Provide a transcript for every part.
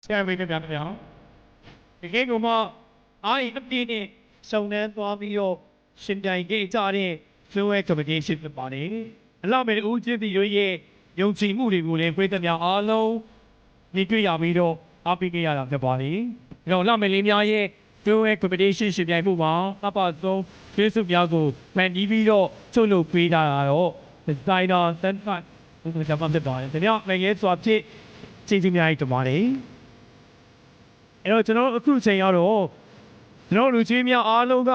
ဆရာမေးပြပြပြအောင်ဒီကိကမှာအားအပြည့်နဲ့စုံနှမ်းသွားပြီးတော့ရှင်ပြိုင်ကိကြတဲ့ Fluid Competition ဖြစ်ပါတယ်အလောက်မဲ့ဦးကျင်းစီတို့ရဲ့ယုံကြည်မှုတွေကိုလည်းပြည်သက်များအားလုံးမြင်တွေ့ရပြီးတော့အားပေးကြရတာဖြစ်ပါတယ်။ဒါတော့လောက်မဲ့လေးများရဲ့ Fluid Competition ရှင်ပြိုင်မှုမှာအပဆုံးကျေးဇူးများကိုမှန်တီးပြီးတော့ချုပ်လုပ်ပေးတာတော့ Designer Sunfat ဘုရားကြောင့်ဖြစ်ပါတယ်။ဒါကြောင့်လည်းရဲ့စွာဖြစ်ကျေးဇူးများတင်ပါတယ်။အဲ့တော့ကျွန်တော်အခုချိန်ရတော့ကျွန်တော်လူကြီးများအားလုံးက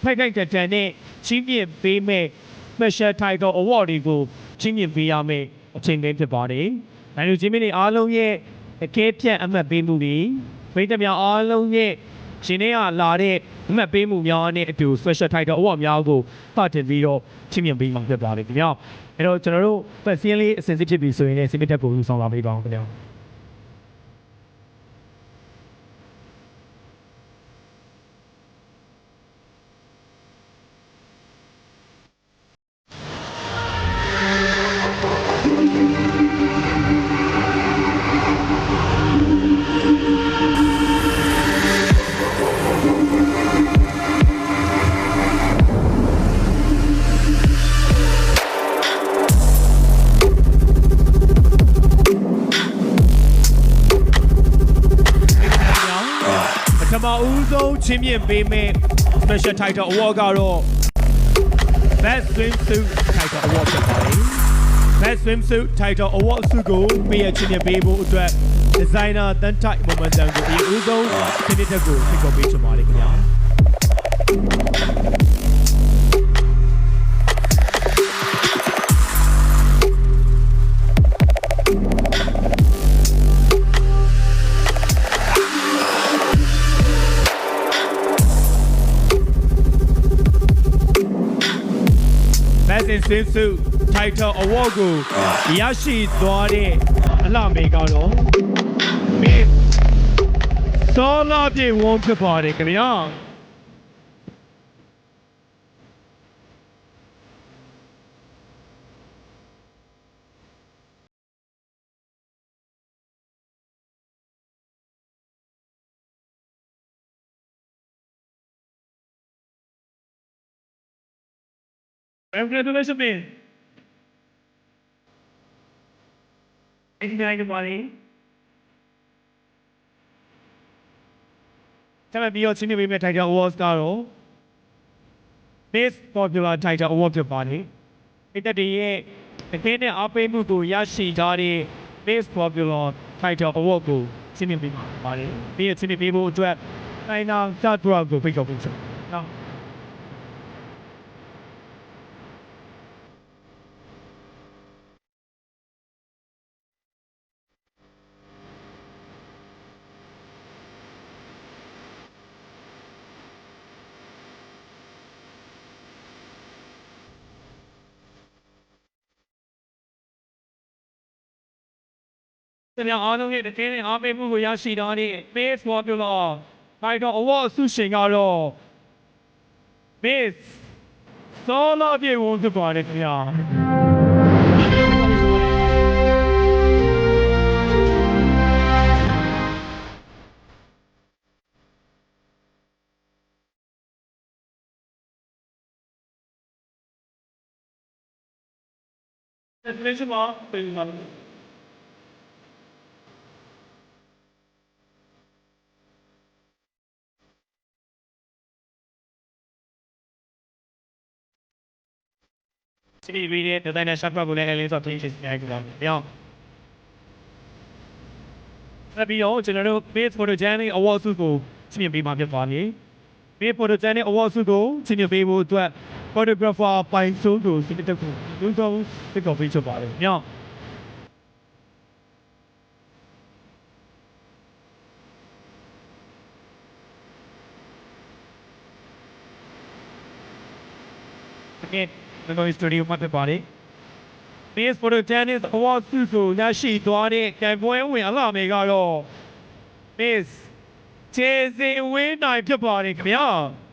ဖိုက်တဲ့တန်နဲ့ချင်းပြပေးမဲ့ Special Title Award တွေကိုချင်းပြပေးရမယ်အချိန်လေးဖြစ်ပါတယ်။ဒါလူကြီးမင်းတွေအားလုံးရဲ့အကဲဖြတ်အမှတ်ပေးမှုတွေပြည်သက်များအားလုံးရဲ့ရှင်နေရလာတဲ့အမှတ်ပေးမှုများနဲ့အတူ Special Title Award များကိုဖတ်တင်ပြီးတော့ချင်းပြပေးမှာဖြစ်ပါတယ်ခင်ဗျာ။အဲ့တော့ကျွန်တော်တို့ပတ်စင်းလေးအစဉ်စစ်ဖြစ်ပြီဆိုရင်လည်းစိတ်တက်ကိုယူဆောင်လာပေးပါအောင်ခင်ဗျာ။ပထမဦးဆုံးချင်းမြင့်ပေးမဲ့ Special Title Award ကတော့ Best Swimsuit Title Award ဖြစ်ပါတယ် Best Swimsuit Title Award ဆုကိုပေးရချင်းမြင့်ပေးဖို့အတွက် Designer တန်ထိုက် Momentum ကိုဒီဦးဆုံးချင်းမြင့်တက်ကိုဖိတ်ခေါ်ပေးချင်ပါတယ်ခင်ဗျာBest in Swimsuit Title Award ကိုရရှိသွားတဲ့အလှမေကတော့Miss စောလာပြေဝန်းဖြစ်ပါတယ်ခင်ဗျာCongratulations, Miss. Thank you, everybody. ဆက်လက်ပြီးတော့ချင်းမြပေးမဲ့ Title Awards ကတော့ Miss Popular Title Award ဖြစ်ပါတယ်။ဒီတက်ရဲ့တကယ်နဲ့အားပေးမှုကိုရရှိထားတဲ့ Miss Popular Title Award ကိုချင်းမြပေးပါတယ်။ပြီးရချင်းမြပေးဖို့အတွက်တိုင်းနာသတ်တော်ကိုဖိတ်ခေါ်ပေးချင်။နော်ကျွန်တော်အားလုံးရဲ့တကယ်နဲ့အားပေးမှုကိုရရှိထားတဲ့ Miss Popular Title Award ဆုရှင်ကတော့ Miss စောလာပြေဝန်းဖြစ်ပါတယ်ခင်ဗျာဒီနေ့မှာပြန်လာစီဗီရဲ့ဒီဇိုင်နာရှေ့ဖ်ကိုလည်းအလေးစောပြင်ဆင်နိုင်ကြပါမယ်။ပြောင်း။ပြီးတော့ကျွန်တော်တို့ Best Photogenic Award ဆုကိုချီးမြှင့်ပေးမှာဖြစ်ပါတယ်။ Best Photogenic Award ဆုကိုချီးမြှင့်ပေးဖို့အတွက် Photographer ပိုင်စိုးကိုဒီတက်ကိုလူတော်ဖိတ်ခေါ်ပေးချင်ပါတယ်။ပြောင်း။ Okay. ကျွန်တော်စတူဒီယိုမှာဖြစ်ပါတယ်။ Best Photogenic Award ဆုကိုရရှိသွားတဲ့ကံပွဲဝင်အလှမေကတော့ Miss ကျေစင်ဝင်းနိုင်ဖြစ်ပါတယ်ခင်ဗျာ။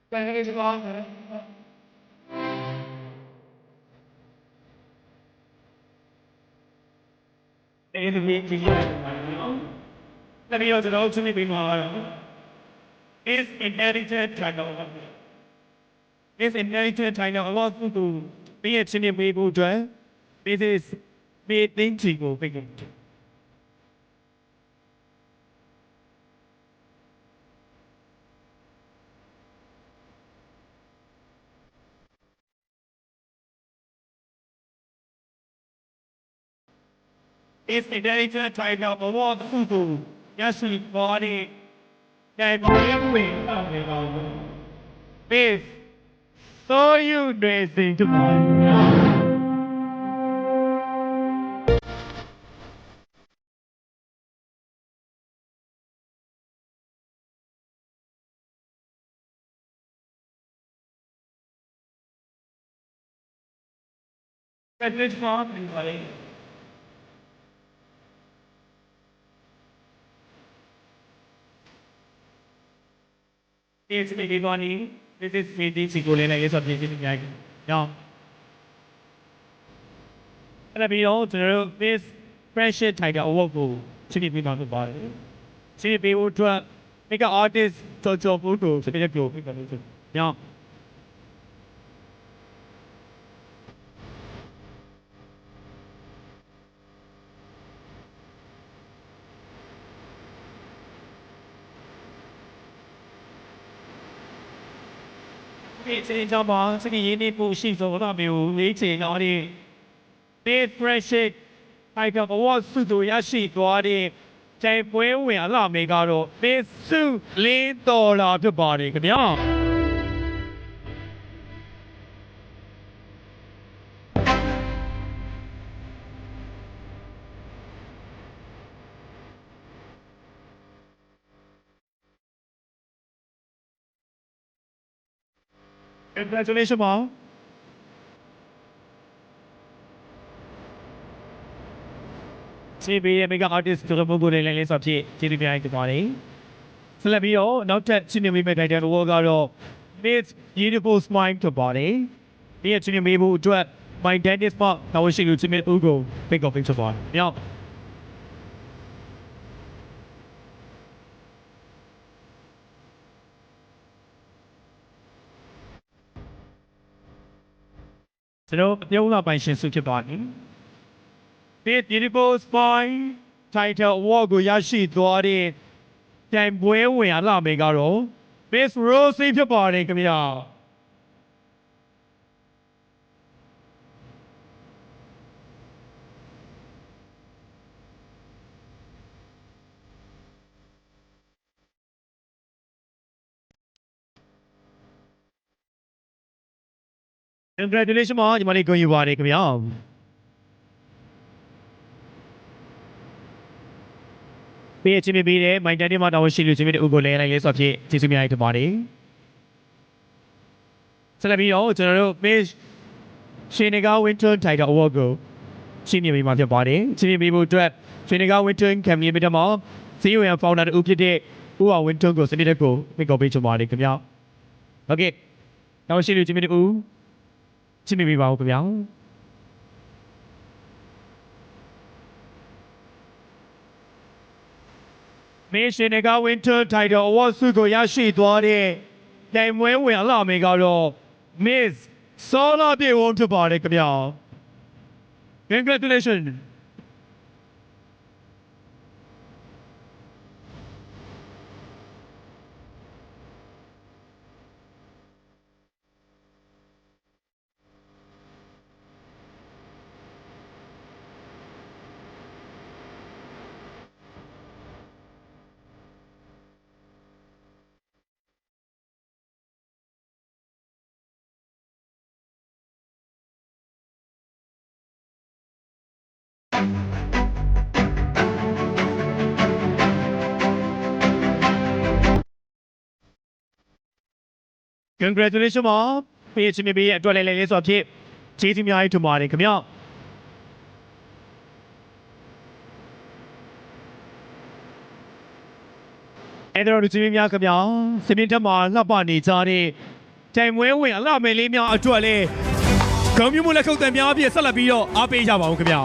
Thank you, Mom. Thank you. Let me also know to me is inherited title. Is inherited title a lot to be a senior people to it is be thinking of begin. Is inherited title a lot to yes, body. That is so you dressing tomorrow. President Trump and buddy. It's big money. This is meeting Sigolena is objective. Yeah. And I mean, this pressure tiger overgo. City people about it. City people to make an artist to photo. So they go. Yeah. It's about the unique bullshit of the meeting on the this pressure tiger was to Yashi to the ใจပွဲဝင်အလှမေကတော့ this suit $4ဖြစ်ပါတယ်ခင်ဗျာ Congratulations ပါCB ရဲ့ Mega Artist တို့ပုဂ္ဂိုလ်တွေလည်းလေးဆိုဖြစ်ကျေးဇူးများတင်ပါတယ်ဆက်လက်ပြီးတော့နောက်ထပ်ချင်းနေမိမဲ့ title ကတော့ Miss Beautiful Smile ဖြစ်ပါတယ်ဒီချင်းနေမိဖို့အတွက် My Dentist မှာတာဝန်ရှိသူချင်းနေဦးကို pick up ဖြစ်ပါတယ်ညောင်းကျွန်တော်ပြုံးလာပိုင်ရှင်စုဖြစ်ပါတယ် This Beautiful Smile title award ကိုရရှိသွားတဲ့တိုင်ပွဲဝင်အလှမေကတော့ Miss Rosie ဖြစ်ပါတယ်ခင်ဗျာ Congratulations ပါညီမလေးကိုယူပါတယ်ခင်ဗျာပေးချင်ပေးတဲ့ My Daddy မှာတာဝန်ရှိလူချင်းတွေဥကိုလဲလိုက်လဲဆိုဖြစ်ကျေးဇူးများတင်ပါတယ်ဆက်လက်ပြီးတော့ကျွန်တော်တို့ Miss Shinega Winter Title Award ကိုချင်းမြင်ပေးမှာဖြစ်ပါတယ်ချင်းမြင်ပေးဖို့အတွက် Shinega Winter Company မှာ CEO and Founder ဦးဖြစ်တဲ့ဦးအောင် Winter ကိုစနစ်တက်ကိုမိတ်ကောပေးချင်ပါတယ်ခင်ဗျာဟုတ်ကဲ့တာဝန်ရှိလူချင်းတွေဦးချင်းမြင်ပေးပါဦးခင်ဗျာMission Nega Winter Title Award ဆုကိုရရှိသွားတဲ့တိုင်ပွဲဝင်အလှမေကတော့ Miss Sola ပြေဝန်းဖြစ်ပါတယ်ခင်ဗျာ Congratulations Congratulations ပါပေးချင်ပေးအတွက်လည်းလေးဆိုဖြစ်ကျေးဇူးများတင်ပါတယ်ခင်ဗျာအဲ့တော့လူကြီးများခင်ဗျာစပင်းတက်မှာလှပနေကြတဲ့ တိုင်မွေးဝင်အလှမယ်လေးများအတွက်လည်းဂုဏ်ပြုမှုလက်ခုပ်တံများအဖြစ်ဆက်လက်ပြီးတော့အားပေးကြပါဦးခင်ဗျာ